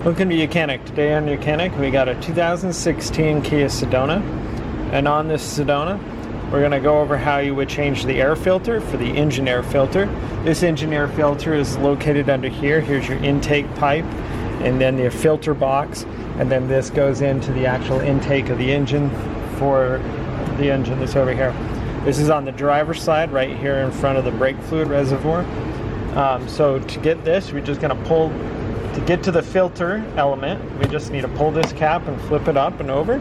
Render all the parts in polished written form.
Welcome to YOUCANIC. Today on YOUCANIC we got a 2016 Kia Sedona, and on this Sedona we're going to go over how you would change the air filter for the engine air filter. This engine air filter is located under here. Here's your intake pipe and then the filter box, and then this goes into the actual intake of the engine for the engine that's over here. This is on the driver's side right here in front of the brake fluid reservoir. So to get this, we're just going to pull. To get to the filter element, we just need to pull this cap and flip it up and over.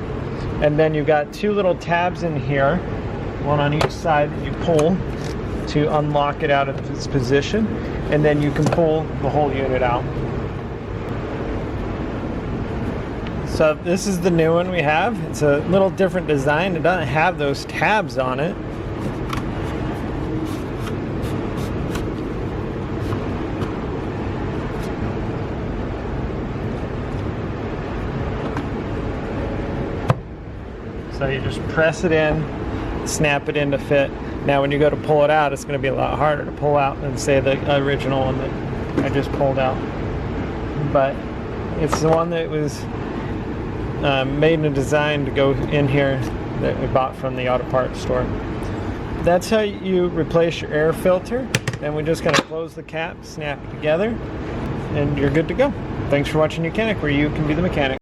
And then you've got two little tabs in here, one on each side that you pull to unlock it out of its position. And then you can pull the whole unit out. So this is the new one we have. It's a little different design. It doesn't have those tabs on it. So you just press it in, snap it in to fit. Now when you go to pull it out, it's going to be a lot harder to pull out than say the original one that I just pulled out. But it's the one that was made and designed to go in here that we bought from the auto parts store. That's how you replace your air filter. Then we're just going to close the cap, snap it together, and you're good to go. Thanks for watching YOUCANIC, where you can be the mechanic.